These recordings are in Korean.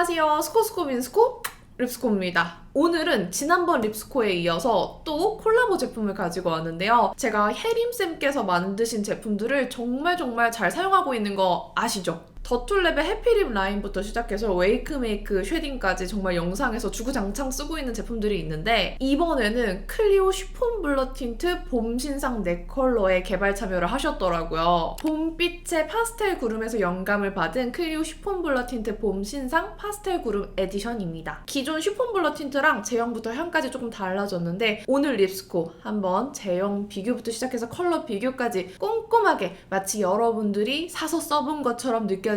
안녕하세요. 스코스코 민스코 립스코입니다. 오늘은 지난번 립스코에 이어서 또 콜라보 제품을 가지고 왔는데요. 제가 혜림쌤께서 만드신 제품들을 정말 잘 사용하고 있는 거 아시죠? 더툴랩의 해피립 라인부터 시작해서 웨이크메이크 쉐딩까지 정말 영상에서 주구장창 쓰고 있는 제품들이 있는데, 이번에는 클리오 쉬폰 블러 틴트 봄 신상 4컬러에 개발 참여를 하셨더라고요. 봄빛의 파스텔 구름에서 영감을 받은 클리오 쉬폰 블러 틴트 봄 신상 파스텔 구름 에디션입니다. 기존 쉬폰 블러 틴트랑 제형부터 향까지 조금 달라졌는데, 오늘 립스코 한번 제형 비교부터 시작해서 컬러 비교까지 꼼꼼하게 마치 여러분들이 사서 써본 것처럼 느껴지게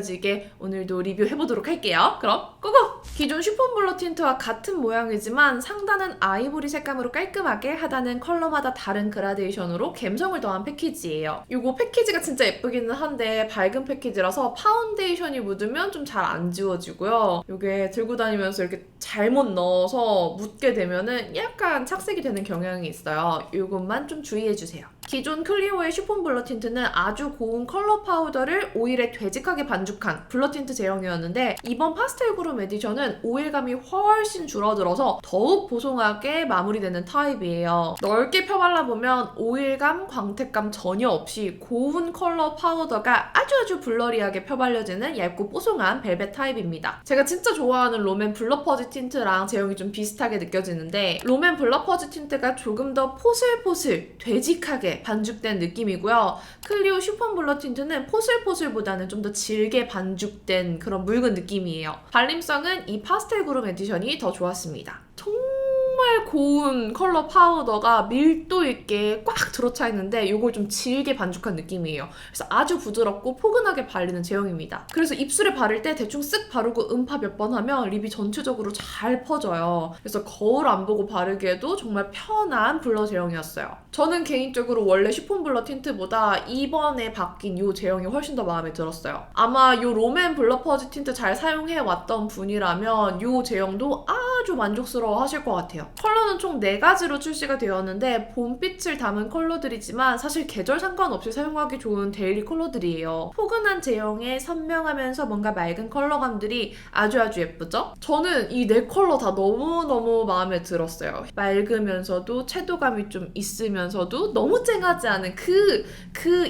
오늘도 리뷰해보도록 할게요. 그럼 고고! 기존 쉬폰 블러 틴트와 같은 모양이지만 상단은 아이보리 색감으로 깔끔하게, 하단은 컬러마다 다른 그라데이션으로 감성을 더한 패키지예요. 이거 패키지가 진짜 예쁘기는 한데 밝은 패키지라서 파운데이션이 묻으면 좀 잘 안 지워지고요. 이게 들고 다니면서 이렇게 잘못 넣어서 묻게 되면은 약간 착색이 되는 경향이 있어요. 이것만 좀 주의해주세요. 기존 클리오의 쉬폰 블러 틴트는 아주 고운 컬러 파우더를 오일에 되직하게 반죽한 블러 틴트 제형이었는데, 이번 파스텔 구름 에디션은 오일감이 훨씬 줄어들어서 더욱 보송하게 마무리되는 타입이에요. 넓게 펴발라보면 오일감, 광택감 전혀 없이 고운 컬러 파우더가 아주 블러리하게 펴발려지는 얇고 뽀송한 벨벳 타입입니다. 제가 진짜 좋아하는 롬앤 블러 퍼지 틴트랑 제형이 좀 비슷하게 느껴지는데, 롬앤 블러 퍼지 틴트가 조금 더 포슬포슬, 되직하게 반죽된 느낌이고요. 클리오 쉬폰 블러 틴트는 포슬포슬보다는 좀 더 질게 반죽된 그런 묽은 느낌이에요. 발림성은 이 파스텔 구름 에디션이 더 좋았습니다. 정말 고운 컬러 파우더가 밀도 있게 꽉 들어차 있는데 이걸 좀 질게 반죽한 느낌이에요. 그래서 아주 부드럽고 포근하게 발리는 제형입니다. 그래서 입술에 바를 때 대충 쓱 바르고 음파 몇 번 하면 립이 전체적으로 잘 퍼져요. 그래서 거울 안 보고 바르기에도 정말 편한 블러 제형이었어요. 저는 개인적으로 원래 쉬폰 블러 틴트보다 이번에 바뀐 이 제형이 훨씬 더 마음에 들었어요. 아마 이 롬앤 블러 퍼지 틴트 잘 사용해왔던 분이라면 이 제형도 아주 만족스러워 하실 것 같아요. 컬러는 총 4가지로 출시가 되었는데, 봄빛을 담은 컬러들이지만 사실 계절 상관없이 사용하기 좋은 데일리 컬러들이에요. 포근한 제형에 선명하면서 뭔가 맑은 컬러감들이 아주 예쁘죠? 저는 이 4컬러 다 너무너무 마음에 들었어요. 맑으면서도 채도감이 좀 있으면서도 너무 쨍하지 않은 그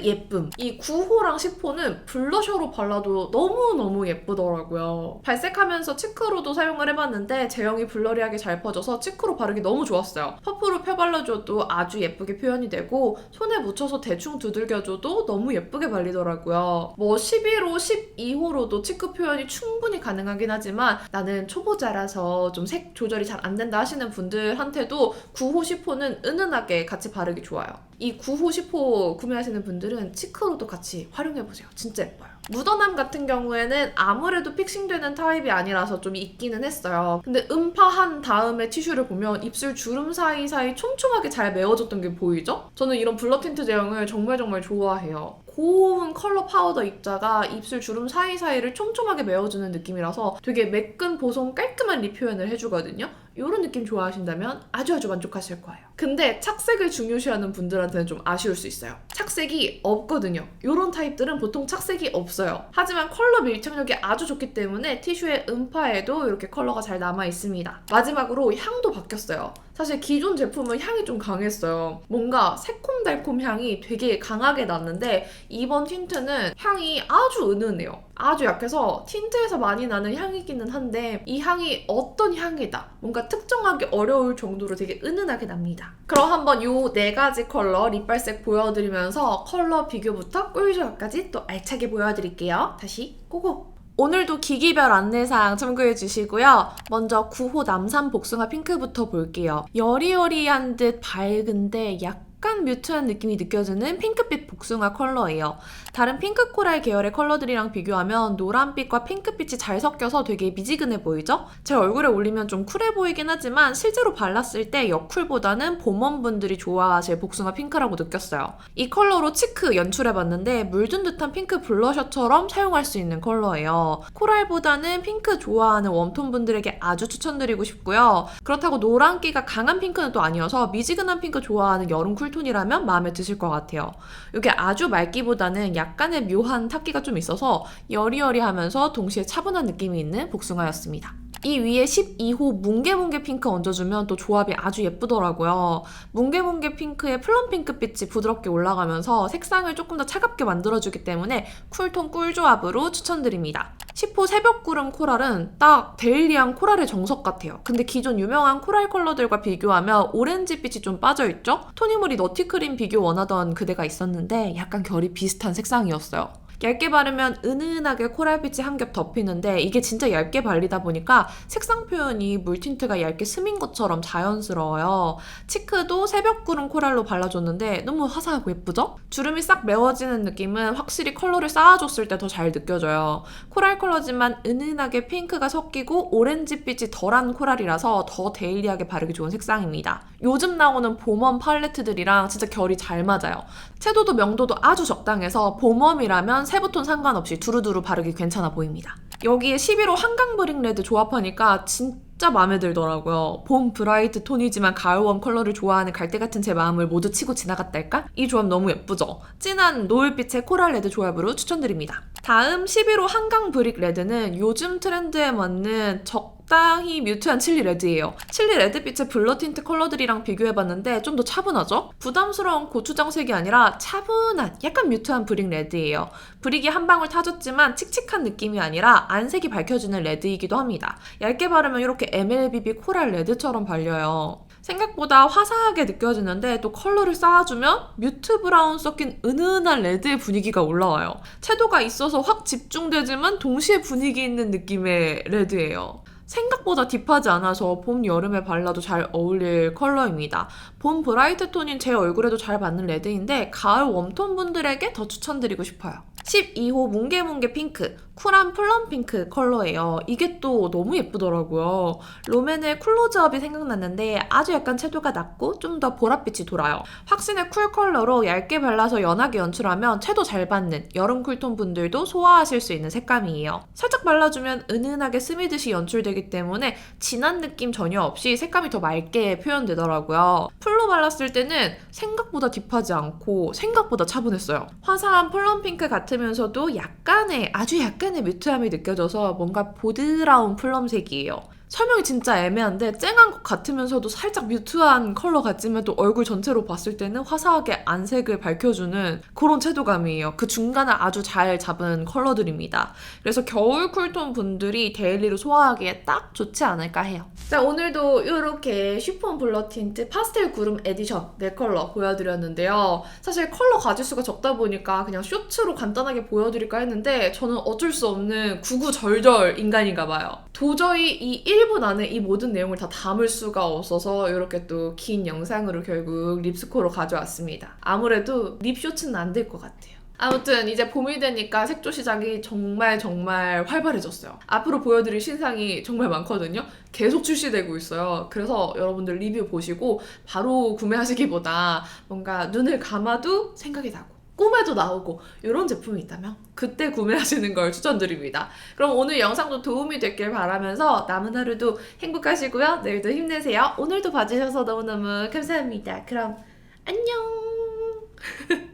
예쁨. 이 9호랑 10호는 블러셔로 발라도 너무너무 예쁘더라고요. 발색하면서 치크로도 사용을 해봤는데 제형이 블러리하게 잘 퍼져서 치크로 바르기 너무 좋았어요. 퍼프로 펴발라줘도 아주 예쁘게 표현이 되고, 손에 묻혀서 대충 두들겨줘도 너무 예쁘게 발리더라고요. 뭐 11호, 12호로도 치크 표현이 충분히 가능하긴 하지만 나는 초보자라서 좀 색 조절이 잘 안 된다 하시는 분들한테도 9호, 10호는 은은하게 같이 바르기 좋아요. 이 9호, 10호 구매하시는 분들은 치크로도 같이 활용해보세요. 진짜 예뻐요. 묻어남 같은 경우에는 아무래도 픽싱되는 타입이 아니라서 좀 있기는 했어요. 근데 음파한 다음에 티슈를 보면 입술 주름 사이사이 촘촘하게 잘 메워졌던 게 보이죠? 저는 이런 블러 틴트 제형을 정말 좋아해요. 고운 컬러 파우더 입자가 입술 주름 사이사이를 촘촘하게 메워주는 느낌이라서 되게 매끈, 보송, 깔끔한 립 표현을 해주거든요. 이런 느낌 좋아하신다면 아주 만족하실 거예요. 근데 착색을 중요시하는 분들한테는 좀 아쉬울 수 있어요. 착색이 없거든요. 이런 타입들은 보통 착색이 없어요. 하지만 컬러 밀착력이 아주 좋기 때문에 티슈의 음파에도 이렇게 컬러가 잘 남아있습니다. 마지막으로 향도 바뀌었어요. 사실 기존 제품은 향이 좀 강했어요. 뭔가 새콤달콤 향이 되게 강하게 났는데, 이번 틴트는 향이 아주 은은해요. 아주 약해서 틴트에서 많이 나는 향이기는 한데 이 향이 어떤 향이다, 뭔가 특정하기 어려울 정도로 되게 은은하게 납니다. 그럼 한번 이 4가지 컬러 립발색 보여드리면서 컬러 비교부터 꿀조합까지 또 알차게 보여드릴게요. 다시 고고! 오늘도 기기별 안내사항 참고해주시고요. 먼저 9호 남산 복숭아 핑크부터 볼게요. 여리여리한 듯 밝은데 약간 뮤트한 느낌이 느껴지는 핑크빛 복숭아 컬러예요. 다른 핑크 코랄 계열의 컬러들이랑 비교하면 노란빛과 핑크빛이 잘 섞여서 되게 미지근해 보이죠? 제 얼굴에 올리면 좀 쿨해 보이긴 하지만 실제로 발랐을 때 여쿨보다는 봄원분들이 좋아하실 복숭아 핑크라고 느꼈어요. 이 컬러로 치크 연출해봤는데 물든 듯한 핑크 블러셔처럼 사용할 수 있는 컬러예요. 코랄보다는 핑크 좋아하는 웜톤 분들에게 아주 추천드리고 싶고요. 그렇다고 노란기가 강한 핑크는 또 아니어서 미지근한 핑크 좋아하는 여름 쿨톤 쿨톤이라면 마음에 드실 것 같아요. 이게 아주 맑기보다는 약간의 묘한 탁기가 좀 있어서 여리여리하면서 동시에 차분한 느낌이 있는 복숭아였습니다. 이 위에 12호 뭉게뭉게 핑크 얹어주면 또 조합이 아주 예쁘더라고요. 뭉게뭉게 핑크의 플럼 핑크빛이 부드럽게 올라가면서 색상을 조금 더 차갑게 만들어주기 때문에 쿨톤 꿀조합으로 추천드립니다. 10호 새벽구름 코랄은 딱 데일리한 코랄의 정석 같아요. 근데 기존 유명한 코랄 컬러들과 비교하면 오렌지빛이 좀 빠져있죠? 토니모리 너티크림 비교 원하던 그대가 있었는데 약간 결이 비슷한 색상이었어요. 얇게 바르면 은은하게 코랄빛이 한 겹 덮이는데 이게 진짜 얇게 발리다 보니까 색상 표현이 물틴트가 얇게 스민 것처럼 자연스러워요. 치크도 새벽구름 코랄로 발라줬는데 너무 화사하고 예쁘죠? 주름이 싹 메워지는 느낌은 확실히 컬러를 쌓아줬을 때 더 잘 느껴져요. 코랄 컬러지만 은은하게 핑크가 섞이고 오렌지빛이 덜한 코랄이라서 더 데일리하게 바르기 좋은 색상입니다. 요즘 나오는 봄웜 팔레트들이랑 진짜 결이 잘 맞아요. 채도도 명도도 아주 적당해서 봄웜이라면 세부톤 상관없이 두루두루 바르기 괜찮아 보입니다. 여기에 11호 한강브릭 레드 조합하니까 진짜 마음에 들더라고요. 봄 브라이트 톤이지만 가을웜 컬러를 좋아하는 갈대 같은 제 마음을 모두 치고 지나갔달까? 이 조합 너무 예쁘죠? 진한 노을빛의 코랄 레드 조합으로 추천드립니다. 다음 11호 한강브릭 레드는 요즘 트렌드에 맞는 적당히 뮤트한 칠리 레드예요. 칠리 레드빛의 블러 틴트 컬러들이랑 비교해봤는데 좀 더 차분하죠? 부담스러운 고추장색이 아니라 차분한 약간 뮤트한 브릭 레드예요. 브릭이 한 방울 타줬지만 칙칙한 느낌이 아니라 안색이 밝혀지는 레드이기도 합니다. 얇게 바르면 이렇게 MLBB 코랄 레드처럼 발려요. 생각보다 화사하게 느껴지는데 또 컬러를 쌓아주면 뮤트 브라운 섞인 은은한 레드의 분위기가 올라와요. 채도가 있어서 확 집중되지만 동시에 분위기 있는 느낌의 레드예요. 생각보다 딥하지 않아서 봄, 여름에 발라도 잘 어울릴 컬러입니다. 봄 브라이트 톤인 제 얼굴에도 잘 맞는 레드인데 가을 웜톤 분들에게 더 추천드리고 싶어요. 12호 뭉게뭉게 핑크, 쿨한 플럼 핑크 컬러예요. 이게 또 너무 예쁘더라고요. 롬앤의 쿨로즈업이 생각났는데 아주 약간 채도가 낮고 좀 더 보랏빛이 돌아요. 확신의 쿨 컬러로 얇게 발라서 연하게 연출하면 채도 잘 받는 여름 쿨톤 분들도 소화하실 수 있는 색감이에요. 살짝 발라주면 은은하게 스미듯이 연출되기 때문에 진한 느낌 전혀 없이 색감이 더 맑게 표현되더라고요. 풀로 발랐을 때는 생각보다 딥하지 않고 생각보다 차분했어요. 화사한 플럼 핑크 같으면서도 아주 약간의 뮤트함이 느껴져서 뭔가 보드라운 플럼색이에요. 설명이 진짜 애매한데 쨍한 것 같으면서도 살짝 뮤트한 컬러 같지만 또 얼굴 전체로 봤을 때는 화사하게 안색을 밝혀주는 그런 채도감이에요. 그 중간을 아주 잘 잡은 컬러들입니다. 그래서 겨울 쿨톤 분들이 데일리로 소화하기에 딱 좋지 않을까 해요. 자, 오늘도 이렇게 쉬폰 블러 틴트 파스텔 구름 에디션 4컬러 보여드렸는데요. 사실 컬러 가지수가 적다 보니까 그냥 쇼츠로 간단하게 보여드릴까 했는데 저는 어쩔 수 없는 구구절절 인간인가 봐요. 도저히 이 1분 안에 이 모든 내용을 다 담을 수가 없어서 이렇게 또 긴 영상으로 결국 립스코로 가져왔습니다. 아무래도 립 쇼츠는 안 될 것 같아요. 아무튼 이제 봄이 되니까 색조 시장이 정말 활발해졌어요. 앞으로 보여드릴 신상이 정말 많거든요. 계속 출시되고 있어요. 그래서 여러분들 리뷰 보시고 바로 구매하시기보다 뭔가 눈을 감아도 생각이 나고 꿈에도 나오고 이런 제품이 있다면 그때 구매하시는 걸 추천드립니다. 그럼 오늘 영상도 도움이 됐길 바라면서 남은 하루도 행복하시고요. 내일도 힘내세요. 오늘도 봐주셔서 너무너무 감사합니다. 그럼 안녕.